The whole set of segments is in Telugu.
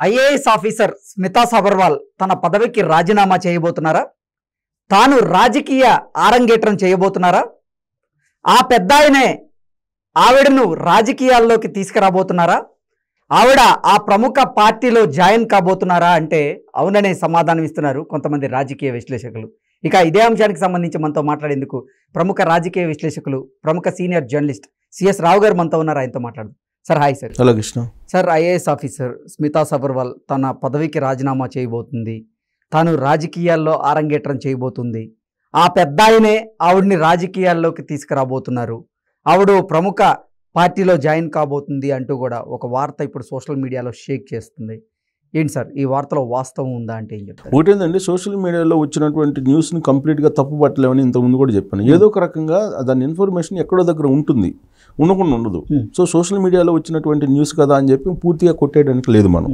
ఐఏఎస్ ఆఫీసర్ స్మితా సబర్వాల్ తన పదవికి రాజీనామా చేయబోతున్నారా? తాను రాజకీయ ఆరంగేట్రం చేయబోతున్నారా? ఆ పెద్దాయనే ఆవిడను రాజకీయాల్లోకి తీసుకురాబోతున్నారా? ఆవిడ ఆ ప్రముఖ పార్టీలో జాయిన్ కాబోతున్నారా అంటే అవుననే సమాధానం ఇస్తున్నారు కొంతమంది రాజకీయ విశ్లేషకులు. ఇక ఇదే అంశానికి సంబంధించి మనతో మాట్లాడేందుకు ప్రముఖ రాజకీయ విశ్లేషకులు, ప్రముఖ సీనియర్ జర్నలిస్ట్ సిఎస్ రావు గారు మనతో ఉన్నారు. ఆయనతో మాట్లాడు. Sir hi sir. Hello Krishna. Sir, IAS officer Smita Sabharwal తన పదవికి రాజీనామా చేయబోతుంది. తాను రాజకీయాల్లో ఆరంగేట్రం చేయబోతుంది. ఆ పెద్దాయనే ఆవిడ్ని రాజకీయాల్లోకి తీసుకురాబోతున్నారు. ఆవిడ ప్రముఖ పార్టీలో జాయిన్ కాబోతుంది అంటూ కూడా ఒక వార్త ఇప్పుడు సోషల్ మీడియాలో షేక్ చేస్తుంది. ఏంటి సార్, ఈ వార్తలో వాస్తవం ఉందా అంటే ఏం చెప్తారు? ఒకటేందండి, సోషల్ మీడియాలో వచ్చినటువంటి న్యూస్ని కంప్లీట్గా తప్పు పట్టలేమని ఇంతకుముందు కూడా చెప్పాను. ఏదో ఒక రకంగా దాని ఇన్ఫర్మేషన్ ఎక్కడో దగ్గర ఉంటుంది, ఉండకుండా ఉండదు. సో సోషల్ మీడియాలో వచ్చినటువంటి న్యూస్ కదా అని చెప్పి పూర్తిగా కొట్టేయడానికి లేదు మనం.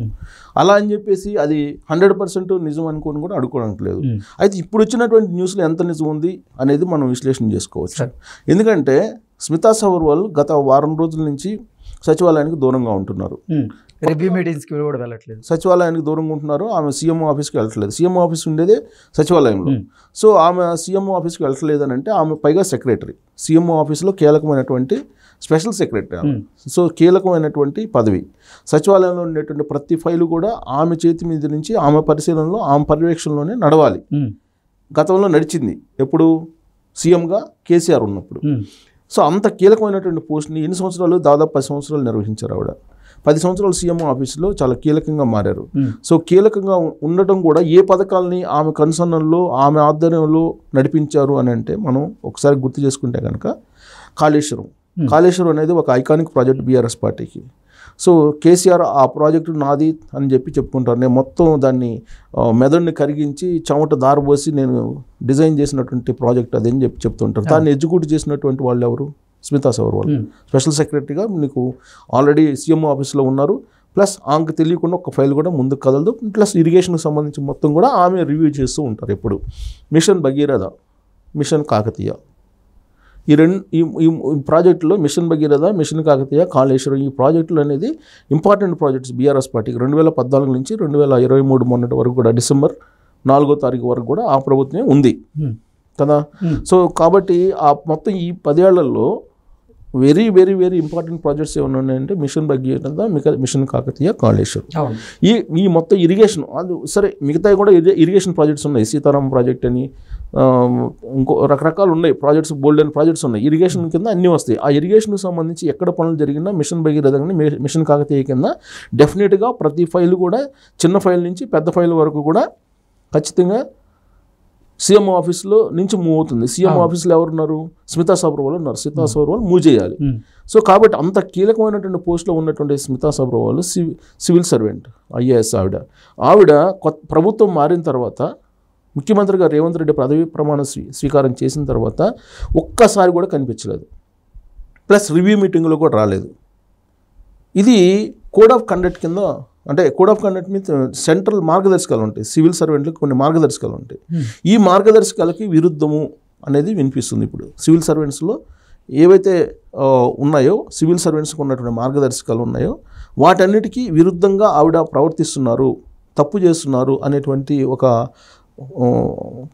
అలా అని చెప్పేసి అది 100% నిజం అనుకోని కూడా అడుకోవడానికి లేదు. అయితే ఇప్పుడు వచ్చినటువంటి న్యూస్లో ఎంత నిజం ఉంది అనేది మనం విశ్లేషణ చేసుకోవచ్చు. ఎందుకంటే స్మితా సబర్వాల్ గత వారం రోజుల నుంచి సచివాలయానికి దూరంగా ఉంటున్నారు. రివ్యూ మీటింగ్స్కి కూడా వెళ్ళట్లేదు. సచివాలయానికి దూరంగా ఉంటున్నారు. ఆమె సీఎంఓ ఆఫీస్కి వెళ్ళట్లేదు. సీఎంఓ ఆఫీస్ ఉండేదే సచివాలయంలో. సో ఆమె సీఎంఓ ఆఫీస్కి వెళ్ళట్లేదు అని అంటే ఆమె పైగా సెక్రటరీ, సీఎంఓ ఆఫీస్లో కీలకమైనటువంటి స్పెషల్ సెక్రటరీ. సో కీలకమైనటువంటి పదవి. సచివాలయంలో ఉండేటువంటి ప్రతి ఫైలు కూడా ఆమె చేతి మీద నుంచి ఆమె పరిశీలనలో, ఆమె పర్యవేక్షణలోనే నడవాలి. గతంలో నడిచింది ఎప్పుడు? సీఎంగా కేసీఆర్ ఉన్నప్పుడు. సో అంత కీలకమైనటువంటి పోస్ట్ని ఎన్ని సంవత్సరాలు? దాదాపు 10 సంవత్సరాలు నిర్వహించారు ఆవిడ. 10 సంవత్సరాలు సీఎంఓ ఆఫీసులో చాలా కీలకంగా మారారు. సో కీలకంగా ఉండటం కూడా ఏ పథకాలని ఆమె కన్సర్న్లో, ఆమె ఆధ్వర్యంలో నడిపించారు అని అంటే మనం ఒకసారి గుర్తు చేసుకుంటే కనుక కాళేశ్వరం అనేది ఒక ఐకానిక్ ప్రాజెక్ట్ బీఆర్ఎస్ పార్టీకి. సో కేసీఆర్ ఆ ప్రాజెక్టు నాది అని చెప్పి చెప్పుకుంటారు. నేను మొత్తం దాన్ని మెదడుని కరిగించి చెమట దారబోసి నేను డిజైన్ చేసినటువంటి ప్రాజెక్ట్ అది అని చెప్పి చెప్తుంటారు. దాన్ని ఎగ్జిక్యూట్ చేసినటువంటి వాళ్ళు ఎవరు? స్మితా సబర్వాల్. స్పెషల్ సెక్రటరీగా నీకు ఆల్రెడీ సీఎంఓ ఆఫీస్లో ఉన్నారు. ప్లస్ ఆమెకు తెలియకుండా ఒక ఫైల్ కూడా ముందుకు కదలదు. ప్లస్ ఇరిగేషన్కి సంబంధించి మొత్తం కూడా ఆమె రివ్యూ చేస్తూ ఉంటారు ఎప్పుడు. మిషన్ భగీరథ, మిషన్ కాకతీయ, ఈ ప్రాజెక్టులో మిషన్ భగీరథ, మిషన్ కాకతీయ, కాళేశ్వరం ఈ ప్రాజెక్టులు అనేది ఇంపార్టెంట్ ప్రాజెక్ట్స్ బీఆర్ఎస్ పార్టీకి. 2014 నుంచి 2023 మొన్నటి వరకు కూడా డిసెంబర్ 4వ తారీఖు వరకు కూడా ఆ ప్రభుత్వమే ఉంది కదా. సో కాబట్టి ఆ మొత్తం ఈ 10 ఏళ్లలో very very very important projects ఏమైనా ఉన్నాయంటే మిషన్ భగీరథ, మిషన్ కాకతీయ, కాళేశ్వరం. ఈ మొత్తం ఇరిగేషన్ అది సరే, మిగతా కూడా ఇరిగేషన్ ప్రాజెక్ట్స్ ఉన్నాయి. సీతారాం ప్రాజెక్ట్ అని ఇంకో రకరకాలు ఉన్నాయి ప్రాజెక్ట్స్, బోల్డెన్ ప్రాజెక్ట్స్ ఉన్నాయి. ఇరిగేషన్ కింద అన్నీ వస్తాయి. ఆ ఇరిగేషన్కి సంబంధించి ఎక్కడ పనులు జరిగినా మిషన్ భగీరథ కానీ మిషన్ కాకతీయ కింద డెఫినెట్గా ప్రతి ఫైల్ కూడా చిన్న ఫైల్ నుంచి పెద్ద ఫైల్ వరకు కూడా ఖచ్చితంగా సీఎంఓ ఆఫీస్లో నుంచి మూవ్ అవుతుంది. సీఎంఓ ఆఫీస్లో ఎవరున్నారు? స్మితా సబర్వాల్ ఉన్నారు. స్మితా సబర్వాల్ మూవ్ చేయాలి. సో కాబట్టి అంత కీలకమైనటువంటి పోస్ట్లో ఉన్నటువంటి Smita Sabharwal civil servant, IAS. ఆవిడ ప్రభుత్వం మారిన తర్వాత ముఖ్యమంత్రిగా రేవంత్ రెడ్డి పదవి ప్రమాణ స్వీకారం చేసిన తర్వాత ఒక్కసారి కూడా కనిపించలేదు. ప్లస్ రివ్యూ మీటింగ్లో కూడా రాలేదు. ఇది కోడ్ ఆఫ్ కండక్ట్ కింద, అంటే కోడ్ ఆఫ్ కండక్ట్ మీద సెంట్రల్ మార్గదర్శకాలు ఉంటాయి. సివిల్ సర్వెంట్లకు కొన్ని మార్గదర్శకాలు ఉంటాయి. ఈ మార్గదర్శకాలకి విరుద్ధము అనేది వినిపిస్తుంది. ఇప్పుడు సివిల్ సర్వెంట్స్లో ఏవైతే ఉన్నాయో, సివిల్ సర్వెంట్స్కి ఉన్నటువంటి మార్గదర్శకాలు ఉన్నాయో వాటన్నిటికీ విరుద్ధంగా ఆవిడ ప్రవర్తిస్తున్నారు, తప్పు చేస్తున్నారు అనేటువంటి ఒక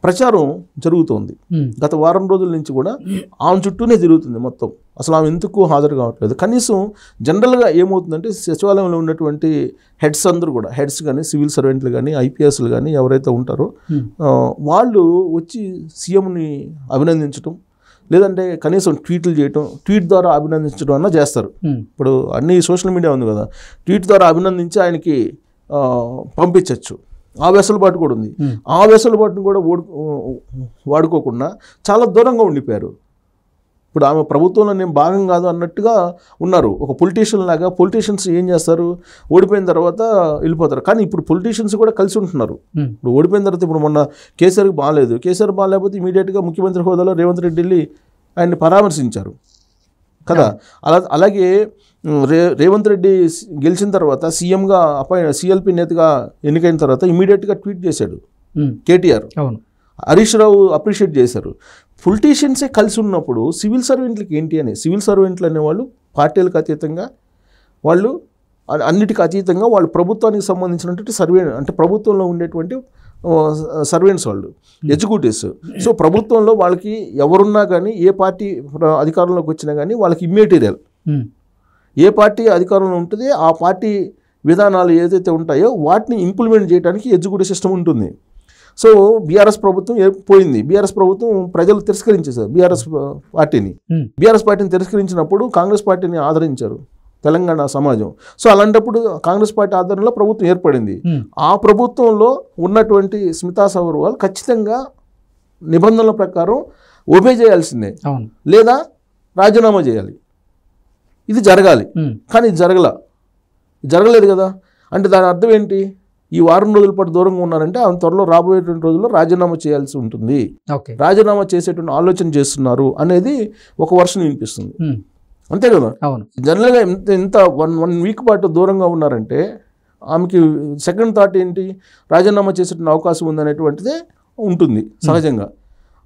ప్రచారం జరుగుతోంది. గత వారం రోజుల నుంచి కూడా ఆమె చుట్టూనే తిరుగుతుంది మొత్తం. అసలు ఆమె ఎందుకు హాజరు కావట్లేదు? కనీసం జనరల్గా ఏమవుతుందంటే సచివాలయంలో ఉన్నటువంటి హెడ్స్ అందరూ కూడా, హెడ్స్ కానీ, సివిల్ సర్వెంట్లు కానీ, ఐపీఎస్లు కానీ ఎవరైతే ఉంటారో వాళ్ళు వచ్చి సీఎంని అభినందించడం, లేదంటే కనీసం ట్వీట్లు చేయటం, ట్వీట్ ద్వారా అభినందించడం అన్నా చేస్తారు. ఇప్పుడు అన్ని సోషల్ మీడియా ఉంది కదా, ట్వీట్ ద్వారా అభినందించి ఆయనకి పంపించవచ్చు. ఆ వెసులుబాటు కూడా ఉంది. ఆ వెసులుబాటును కూడా వాడుకోకుండా చాలా దూరంగా ఉండిపోయారు. ఇప్పుడు ఆమె ప్రభుత్వంలో నేను భాగం కాదు అన్నట్టుగా ఉన్నారు. ఒక పొలిటీషియన్ లాగా. పొలిటీషియన్స్ ఏం చేస్తారు? ఓడిపోయిన తర్వాత వెళ్ళిపోతారు. కానీ ఇప్పుడు పొలిటీషియన్స్ కూడా కలిసి ఉంటున్నారు. ఇప్పుడు ఓడిపోయిన తర్వాత, ఇప్పుడు మొన్న కేసీఆర్కి బాగాలేదు, కేసీఆర్ బాగాలేకపోతే ఇమీడియట్గా ముఖ్యమంత్రి హోదాలో రేవంత్ రెడ్డి వెళ్ళి ఆయన్ని పరామర్శించారు కదా. అలాగే రేవంత్ రెడ్డి గెలిచిన తర్వాత సీఎంగా సిఎల్పి నేతగా ఎన్నికైన తర్వాత ఇమీడియట్గా ట్వీట్ చేశాడు కేటీఆర్. హరీష్ రావు అప్రిషియేట్ చేశారు. పొలిటీషియన్సే కలిసి ఉన్నప్పుడు సివిల్ సర్వెంట్లకి ఏంటి అని? సివిల్ సర్వెంట్లు అనేవాళ్ళు పార్టీలకు అతీతంగా వాళ్ళు అన్నిటికీ అతీతంగా వాళ్ళు ప్రభుత్వానికి సంబంధించినటువంటి అంటే ప్రభుత్వంలో ఉండేటువంటి సర్వెంట్స్ వాళ్ళు, ఎగ్జిక్యూటివ్స్. సో ప్రభుత్వంలో వాళ్ళకి ఎవరున్నా కానీ, ఏ పార్టీ అధికారంలోకి వచ్చినా కానీ వాళ్ళకి ఇమ్మెటీరియల్. ఏ పార్టీ అధికారంలో ఉంటుందో ఆ పార్టీ విధానాలు ఏదైతే ఉంటాయో వాటిని ఇంప్లిమెంట్ చేయడానికి ఎగ్జిక్యూటివ్ సిస్టమ్ ఉంటుంది. సో బీఆర్ఎస్ ప్రభుత్వం పోయింది. బీఆర్ఎస్ ప్రభుత్వం ప్రజలు తిరస్కరించేశారు బీఆర్ఎస్ పార్టీని. బీఆర్ఎస్ పార్టీని తిరస్కరించినప్పుడు కాంగ్రెస్ పార్టీని ఆదరించారు తెలంగాణ సమాజం. సో అలాంటప్పుడు కాంగ్రెస్ పార్టీ ఆధ్వర్యంలో ప్రభుత్వం ఏర్పడింది. ఆ ప్రభుత్వంలో ఉన్నటువంటి స్మితా సబర్వాల్ ఖచ్చితంగా నిబంధనల ప్రకారం ఒబే చేయాల్సిందే, లేదా రాజీనామా చేయాలి. ఇది జరగాలి. కానీ ఇది జరగలేదు కదా. అంటే దాని అర్థం ఏంటి? ఈ వారం రోజుల పాటు దూరంగా ఉన్నారంటే ఆ త్వరలో రాబోయేటువంటి రోజుల్లో రాజీనామా చేయాల్సి ఉంటుంది, రాజీనామా చేసేటువంటి ఆలోచన చేస్తున్నారు అనేది ఒక వర్షన్ వినిపిస్తుంది. అంతే కదా. జనరల్గా ఇంత వన్ వీక్ పాటు దూరంగా ఉన్నారంటే ఆమెకి సెకండ్ థాట్ ఏంటి? రాజీనామా చేసేటువంటి అవకాశం ఉందనేటువంటిదే ఉంటుంది సహజంగా.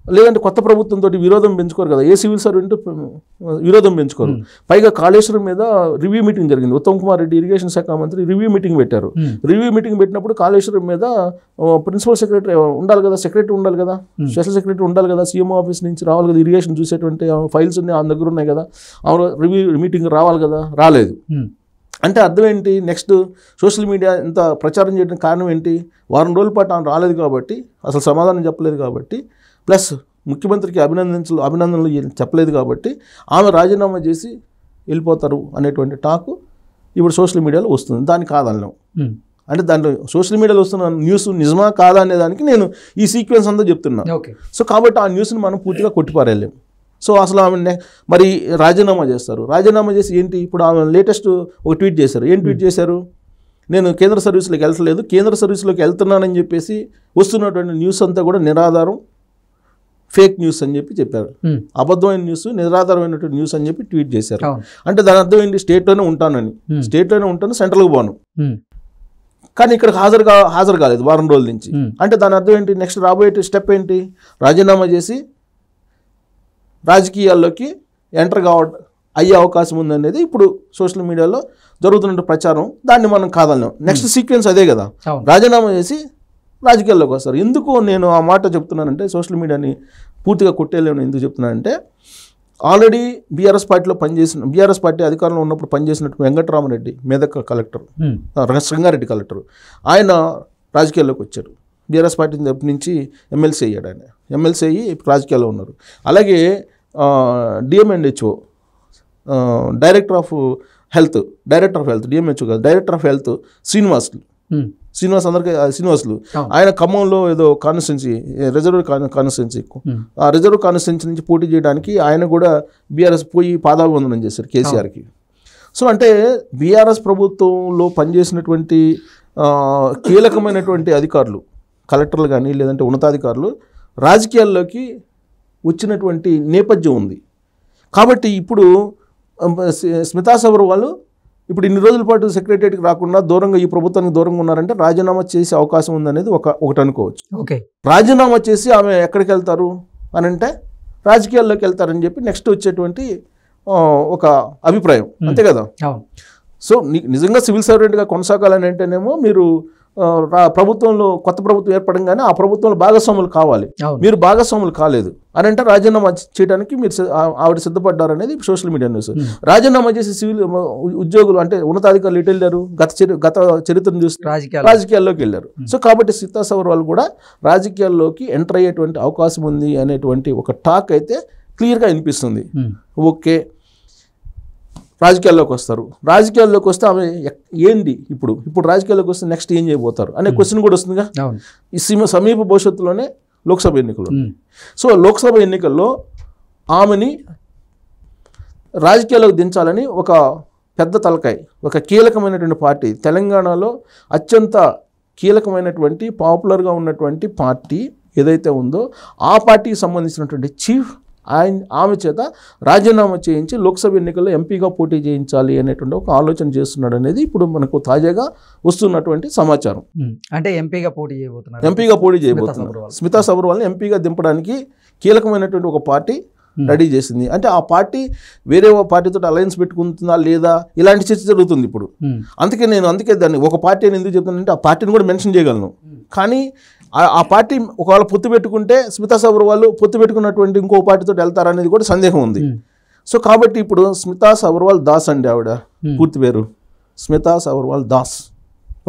లేదంటే కొత్త ప్రభుత్వంతో విరోధం పెంచుకోరు కదా. ఏ సివిల్ సర్వెంట్ విరోధం పెంచుకోరు. పైగా కాళేశ్వరం మీద రివ్యూ మీటింగ్ జరిగింది. ఉత్తమ్ కుమార్ రెడ్డి ఇరిగేషన్ శాఖ మంత్రి రివ్యూ మీటింగ్ పెట్టారు. రివ్యూ మీటింగ్ పెట్టినప్పుడు కాళేశ్వరం మీద ప్రిన్సిపల్ సెక్రటరీ ఉండాలి కదా, సెక్రటరీ ఉండాలి కదా, స్పెషల్ సెక్రటరీ ఉండాలి కదా, సీఎం ఆఫీస్ నుంచి రావాలి కదా, ఇరిగేషన్ చూసేటువంటి ఫైల్స్ ఉన్నాయి ఆయన దగ్గర ఉన్నాయి కదా, రివ్యూ మీటింగ్ రావాలి కదా, రాలేదు. అంటే అర్థం ఏంటి? నెక్స్ట్ సోషల్ మీడియా ఇంత ప్రచారం చేయడానికి కారణం ఏంటి? వారం రోజుల పాటు ఆమె రాలేదు కాబట్టి, అసలు సమాధానం చెప్పలేదు కాబట్టి, ప్లస్ ముఖ్యమంత్రికి అభినందనలు చెప్పలేదు కాబట్టి ఆమె రాజీనామా చేసి వెళ్ళిపోతారు అనేటువంటి టాక్ ఇప్పుడు సోషల్ మీడియాలో వస్తుంది. దాన్ని కాదనలేం. అంటే దాంట్లో సోషల్ మీడియాలో వస్తున్న న్యూస్ నిజమా కాదా అనే దానికి నేను ఈ సీక్వెన్స్ అంతా చెప్తున్నా. సో కాబట్టి ఆ న్యూస్ని మనం పూర్తిగా కొట్టిపారేయలేం. సో అసలు ఆమె మరి రాజీనామా చేస్తారు. రాజీనామా చేసి ఏంటి? ఇప్పుడు ఆమె లేటెస్ట్ ఒక ట్వీట్ చేశారు. ఏం ట్వీట్ చేశారు? నేను కేంద్ర సర్వీస్లోకి వెళ్తలేదు, కేంద్ర సర్వీస్లోకి వెళ్తున్నానని చెప్పేసి వస్తున్నటువంటి న్యూస్ అంతా కూడా నిరాధారం, ఫేక్ న్యూస్ అని చెప్పి చెప్పారు. అబద్ధమైన న్యూస్, నిరాధారమైనటువంటి న్యూస్ అని చెప్పి ట్వీట్ చేశారు. అంటే దాని అర్థం ఏంటి? స్టేట్లోనే ఉంటానని, స్టేట్లోనే ఉంటాను, సెంట్రల్కి పోను, కానీ ఇక్కడ హాజరు కాలేదు వారం రోజుల నుంచి. అంటే దాని అర్థం ఏంటి? నెక్స్ట్ రాబోయే స్టెప్ ఏంటి? రాజీనామా చేసి రాజకీయాల్లోకి ఎంటర్ అయ్యే అవకాశం ఉందనేది ఇప్పుడు సోషల్ మీడియాలో జరుగుతున్న ప్రచారం. దాన్ని మనం కాదన్నాం. నెక్స్ట్ సీక్వెన్స్ అదే కదా, రాజీనామా చేసి రాజకీయాల్లోకి వస్తారు. ఎందుకు నేను ఆ మాట చెప్తున్నానంటే, సోషల్ మీడియాని పూర్తిగా కొట్టేలేను ఎందుకు చెప్తున్నానంటే, ఆల్రెడీ బీఆర్ఎస్ పార్టీ అధికారంలో ఉన్నప్పుడు పనిచేసినట్టు వెంకటరామరెడ్డి, మెదక్ కలెక్టర్, సంగారెడ్డి కలెక్టర్, ఆయన రాజకీయాల్లోకి వచ్చారు. బీఆర్ఎస్ పార్టీ తరపు నుంచి ఎమ్మెల్సీ అయ్యాడు. ఆయన ఎమ్మెల్సీ అయ్యి రాజకీయాల్లో ఉన్నారు. అలాగే DM&HO director of health DMHO కాదు, డైరెక్టర్ ఆఫ్ హెల్త్ శ్రీనివాసులు ఆయన ఖమ్మంలో ఏదో కాన్స్టిట్యున్సీ, రిజర్వ్ కాన్స్టిట్యున్సీ, ఆ రిజర్వ్ కాన్స్టిట్యున్సీ నుంచి పోటీ చేయడానికి ఆయన కూడా బీఆర్ఎస్ పోయి పాదాభివందనం చేశారు కేసీఆర్కి. సో అంటే బీఆర్ఎస్ ప్రభుత్వంలో పనిచేసినటువంటి కీలకమైనటువంటి అధికారులు, కలెక్టర్లు కానీ లేదంటే ఉన్నతాధికారులు రాజకీయాల్లోకి వచ్చినటువంటి నేపథ్యం ఉంది. కాబట్టి ఇప్పుడు స్మితా సబర్వాల్ ఇప్పుడు ఇన్ని రోజుల పాటు సెక్రటరియట్కి రాకుండా దూరంగా, ఈ ప్రభుత్వానికి దూరంగా ఉన్నారంటే రాజీనామా చేసే అవకాశం ఉందనేది ఒకటి అనుకోవచ్చు. రాజీనామా చేసి ఆమె ఎక్కడికి వెళ్తారు అని అంటే రాజకీయాల్లోకి వెళ్తారని చెప్పి నెక్స్ట్ వచ్చేటువంటి ఒక అభిప్రాయం, అంతే కదా. సో నిజంగా సివిల్ సర్వెంట్గా కొనసాగాలని అంటేనేమో మీరు ప్రభుత్వంలో కొత్త ప్రభుత్వం ఏర్పడంగానే ఆ ప్రభుత్వంలో భాగస్వాములు కావాలి. మీరు భాగస్వాములు కాలేదు అని అంటే రాజీనామా చేయడానికి మీరు ఆవిడ సిద్ధపడ్డారనేది సోషల్ మీడియా న్యూస్. రాజీనామా చేసి సివిల్ ఉద్యోగులు అంటే ఉన్నతాధికారులు ఎటు వెళ్ళారు? గత చరిత్రను చూసి రాజకీయాల్లోకి వెళ్ళారు. సో కాబట్టి స్మితా సబర్వాల్ కూడా రాజకీయాల్లోకి ఎంటర్ అయ్యేటువంటి అవకాశం ఉంది అనేటువంటి ఒక టాక్ అయితే క్లియర్గా వినిపిస్తుంది. ఓకే, రాజకీయాల్లోకి వస్తారు. రాజకీయాల్లోకి వస్తే ఆమె ఏంటి ఇప్పుడు రాజకీయాల్లోకి వస్తే నెక్స్ట్ ఏం చేయబోతారు అనే క్వశ్చన్ కూడా వస్తుందిగా. ఈ సమీప భవిష్యత్తులోనే లోక్సభ ఎన్నికలు. సో లోక్సభ ఎన్నికల్లో ఆమెని రాజకీయాల్లోకి దించాలని ఒక పెద్ద తలకాయ, ఒక కీలకమైనటువంటి పార్టీ, తెలంగాణలో అత్యంత కీలకమైనటువంటి పాపులర్గా ఉన్నటువంటి పార్టీ ఏదైతే ఉందో ఆ పార్టీకి సంబంధించినటువంటి చీఫ్ ఆమె చేత రాజీనామా చేయించి లోక్సభ ఎన్నికల్లో ఎంపీగా పోటీ చేయించాలి అనేటువంటి ఒక ఆలోచన చేస్తున్నాడు అనేది ఇప్పుడు మనకు తాజాగా వస్తున్నటువంటి సమాచారం. అంటే ఎంపీగా పోటీ చేయబోతున్నారు స్మితా సబర్వాల్ని ఎంపీగా దింపడానికి కీలకమైనటువంటి ఒక పార్టీ రెడీ చేసింది. అంటే ఆ పార్టీ వేరే పార్టీతో అలయన్స్ పెట్టుకుంటుందా లేదా ఇలాంటి చర్చ జరుగుతుంది ఇప్పుడు. అందుకే దాన్ని ఒక పార్టీ అని ఎందుకు చెప్తానంటే ఆ పార్టీని కూడా మెన్షన్ చేయగలను. కానీ ఆ పార్టీ ఒకవేళ పొత్తు పెట్టుకుంటే స్మితా సబర్వాల్ పొత్తు పెట్టుకున్నటువంటి ఇంకో పార్టీతో వెళ్తారనేది కూడా సందేహం ఉంది. సో కాబట్టి ఇప్పుడు స్మితా సబర్వాల్ దాస్ అండి, ఆవిడ పూర్తి పేరు స్మితా సబర్వాల్ దాస్.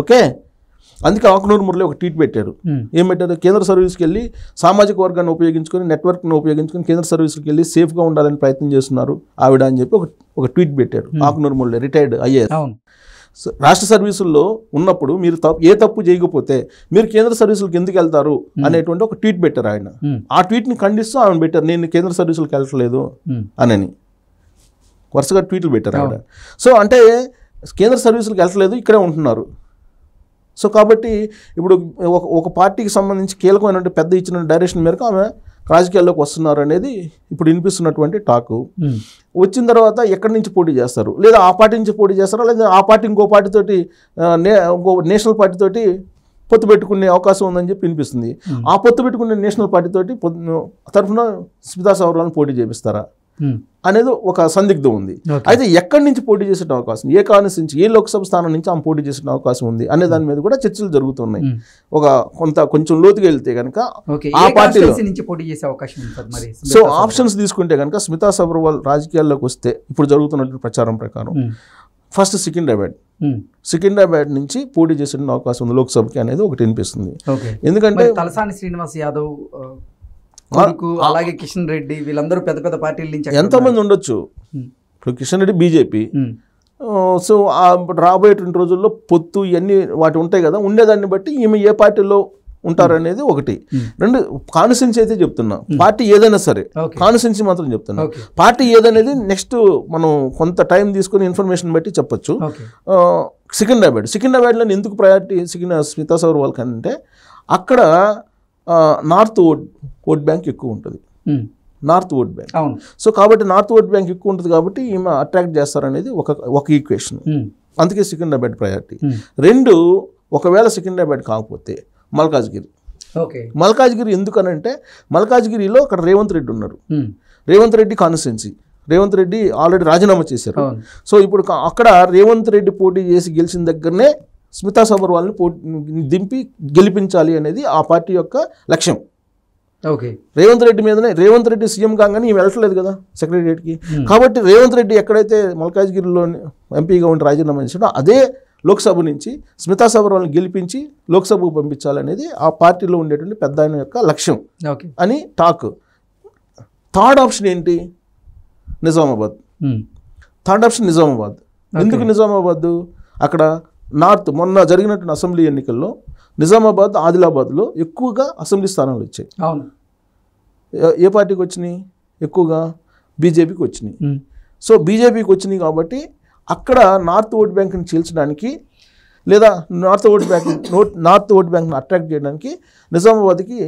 ఓకే, అందుకే ఆకునూరు మురళి ఒక ట్వీట్ పెట్టారు. ఏం పెట్టారు? కేంద్ర సర్వీస్కి వెళ్ళి సామాజిక వర్గాన్ని ఉపయోగించుకొని నెట్వర్క్ను ఉపయోగించుకొని కేంద్ర సర్వీస్కి వెళ్ళి సేఫ్గా ఉండాలని ప్రయత్నం చేస్తున్నారు ఆవిడ అని చెప్పి ఒక ట్వీట్ పెట్టారు ఆకునూరు మురళి, రిటైర్డ్ ఐఏఎస్. రాష్ట్ర సర్వీసుల్లో ఉన్నప్పుడు మీరు ఏ తప్పు చేయకపోతే మీరు కేంద్ర సర్వీసులకు ఎందుకు వెళ్తారు అనేటువంటి ఒక ట్వీట్ పెట్టారు ఆయన. ఆ ట్వీట్ని ఖండిస్తూ ఆమె పెట్టారు, నేను కేంద్ర సర్వీసులకు వెళ్ళట్లేదు అని వరుసగా ట్వీట్లు పెట్టారు ఆవిడ. సో అంటే కేంద్ర సర్వీసులకు వెళ్ళట్లేదు, ఇక్కడే ఉంటున్నారు. సో కాబట్టి ఇప్పుడు ఒక పార్టీకి సంబంధించి కీలకమైనటువంటి పెద్ద ఇచ్చిన డైరెక్షన్ మేరకు ఆమె రాజకీయాల్లోకి వస్తున్నారు అనేది ఇప్పుడు వినిపిస్తున్నటువంటి టాకు. వచ్చిన తర్వాత ఎక్కడి నుంచి పోటీ చేస్తారు, లేదా ఆ పార్టీ నుంచి పోటీ చేస్తారా, లేదా ఆ పార్టీ ఇంకో పార్టీతోటి ఇంకో నేషనల్ పార్టీతోటి పొత్తు పెట్టుకునే అవకాశం ఉందని చెప్పి వినిపిస్తుంది. ఆ పొత్తు పెట్టుకునే నేషనల్ పార్టీతోటి తరఫున స్మితా సబర్వాల్ని పోటీ చేపిస్తారా అనేది ఒక సందిగ్ధం ఉంది. అయితే ఎక్కడి నుంచి పోటీ చేసే అవకాశం, ఏ కాన్స్టిట్యూన్సీ ఏ లోక్సభ స్థానం నుంచి ఆమె పోటీ చేసే అవకాశం ఉంది అనే దాని మీద కూడా చర్చలు జరుగుతున్నాయి. కొంచెం లోతుగా వెళ్తే కనుక ఆ పార్టీలో సో ఆప్షన్స్ తీసుకుంటే కనుక స్మితా సబర్వాల్ రాజకీయాల్లోకి వస్తే ఇప్పుడు జరుగుతున్నటువంటి ప్రచారం ప్రకారం ఫస్ట్ సికింద్రాబాద్ నుంచి పోటీ చేసే అవకాశం ఉంది లోక్సభకి అనేది ఒకటి వినిపిస్తుంది. ఎందుకంటే తలసాని శ్రీనివాస్ యాదవ్, అలాగే కిషన్ రెడ్డి, వీళ్ళందరూ పెద్ద పెద్ద పార్టీల నుంచి ఎంతోమంది ఉండొచ్చు. ఇప్పుడు కిషన్ రెడ్డి బీజేపీ. సో రాబోయేటువంటి రోజుల్లో పొత్తు ఇవన్నీ వాటి ఉంటాయి కదా, ఉండేదాన్ని బట్టి ఈమె ఏ పార్టీలో ఉంటారనేది ఒకటి. రెండు, కాన్స్టిట్యున్సీ అయితే చెప్తున్నా, పార్టీ ఏదైనా సరే కాన్స్టిట్యున్సీ మాత్రం చెప్తున్నా. పార్టీ ఏదనేది నెక్స్ట్ మనం కొంత టైం తీసుకుని ఇన్ఫర్మేషన్ బట్టి చెప్పొచ్చు. సికింద్రాబాద్లో ఎందుకు ప్రయారిటీ స్మితా సబర్వాల్ అంటే అక్కడ నార్త్ ఓట్ బ్యాంక్ ఎక్కువ ఉంటుంది, నార్త్ ఓట్ బ్యాంక్. సో కాబట్టి నార్త్ ఓట్ బ్యాంక్ ఎక్కువ ఉంటుంది కాబట్టి ఈమె అట్రాక్ట్ చేస్తారనేది ఒక ఈక్వేషన్. అందుకే సికింద్రాబాద్ ప్రయారిటీ. రెండు, ఒకవేళ సికింద్రాబాద్ కాకపోతే మల్కాజ్గిరి ఎందుకనంటే మల్కాజ్గిరిలో అక్కడ రేవంత్ రెడ్డి ఉన్నారు. రేవంత్ రెడ్డి కాన్స్టిట్యున్సీ, రేవంత్ రెడ్డి ఆల్రెడీ రాజీనామా చేశారు. సో ఇప్పుడు అక్కడ రేవంత్ రెడ్డి పోటీ చేసి గెలిచిన దగ్గరనే స్మితా సబర్వాల్ని దింపి గెలిపించాలి అనేది ఆ పార్టీ యొక్క లక్ష్యం. రేవంత్ రెడ్డి మీదనే, రేవంత్ రెడ్డి సీఎం కాగానే ఈమె వెళ్ళట్లేదు కదా సెక్రటరియట్కి. కాబట్టి రేవంత్ రెడ్డి ఎక్కడైతే మల్కాజ్గిరిలో ఎంపీగా ఉండి రాజీనామా చేశాడో అదే లోక్సభ నుంచి స్మితా సబర్వాల్ని గెలిపించి లోక్సభకు పంపించాలనేది ఆ పార్టీలో ఉండేటువంటి పెద్ద ఆయన యొక్క లక్ష్యం అని టాక్. థర్డ్ ఆప్షన్ ఏంటి? నిజామాబాద్. Third option Nizamabad. ఎందుకు నిజామాబాద్? అక్కడ నార్త్ మొన్న జరిగినటువంటి అసెంబ్లీ ఎన్నికల్లో నిజామాబాద్, ఆదిలాబాద్లో ఎక్కువగా అసెంబ్లీ స్థానాలు వచ్చాయి. ఏ పార్టీకి వచ్చినాయి? ఎక్కువగా బీజేపీకి వచ్చినాయి. సో బీజేపీకి వచ్చినాయి కాబట్టి అక్కడ నార్త్ ఓట్ బ్యాంక్ని చీల్చడానికి లేదా నార్త్ ఓట్ బ్యాంక్ని అట్రాక్ట్ చేయడానికి నిజామాబాద్కి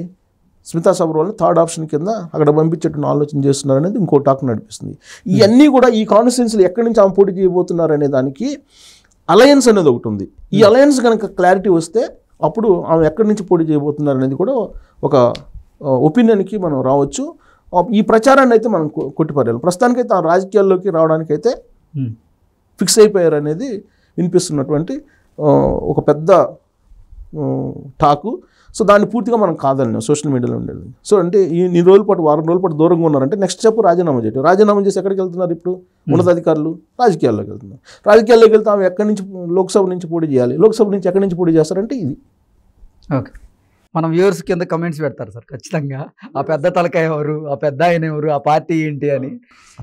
స్మితా సబర్వాల్ని థర్డ్ ఆప్షన్ కింద అక్కడ పంపించేటువంటి ఆలోచన చేస్తున్నారనేది ఇంకో టాక్ నడిపిస్తుంది. ఇవన్నీ కూడా ఈ కాన్స్టిట్యున్సీలు ఎక్కడి నుంచి ఆమె పోటీ చేయబోతున్నారు అనే దానికి అలయన్స్ అనేది ఒకటి ఉంది. ఈ అలయన్స్ కనుక క్లారిటీ వస్తే అప్పుడు ఆమె ఎక్కడి నుంచి పోటీ చేయబోతున్నారు అనేది కూడా ఒక ఒపీనియన్కి మనం రావచ్చు. ఈ ప్రచారాన్ని అయితే మనం కొట్టిపారేయాలి. ప్రస్తుతానికైతే ఆ రాజకీయాల్లోకి రావడానికైతే ఫిక్స్ అయిపోయారు అనేది వినిపిస్తున్నటువంటి ఒక పెద్ద టాకు. సో దాన్ని పూర్తిగా మనం కాదన్నాం సోషల్ మీడియాలో ఉండేది. సో అంటే ఈ రోజుల పాటు, వారం రోజుల పాటు దూరంగా ఉన్నారంటే నెక్స్ట్ స్టెప్ రాజీనామా చేయటం. రాజీనామా చేసి ఎక్కడికి వెళ్తున్నారు ఇప్పుడు? ఉన్నతాధికారులు రాజకీయాల్లోకి వెళ్తున్నారు. రాజకీయాల్లోకి వెళ్తే ఆమె ఎక్కడి నుంచి లోక్సభ నుంచి పోటీ చేయాలి, లోక్సభ నుంచి ఎక్కడి నుంచి పోటీ చేస్తారంటే ఇది. ఓకే, మనం వ్యూవర్స్ కింద కమెంట్స్ పెడతారు సార్ ఖచ్చితంగా, ఆ పెద్ద తలకాయ ఎవరు, ఆ పెద్ద ఆయన ఎవరు, ఆ పార్టీ ఏంటి అని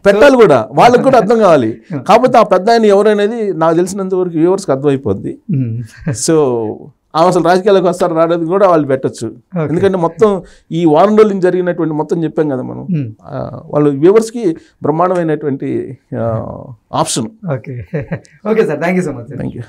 పెట్టాలి కూడా, వాళ్ళకి కూడా అర్థం కావాలి. కాకపోతే ఆ పెద్ద ఆయన ఎవరనేది నాకు తెలిసినంత వరకు వ్యూవర్స్కి అర్థమైపోద్ది. సో అసలు రాజకీయాలకు వస్తారు రావడానికి కూడా వాళ్ళు పెట్టచ్చు. ఎందుకంటే మొత్తం ఈ వారం రోజుల నుంచి జరిగినటువంటి మొత్తం చెప్పాం కదా మనం, వాళ్ళు వ్యూవర్స్కి బ్రహ్మాండమైనటువంటి option. Okay okay sir, thank you so much. Thank you.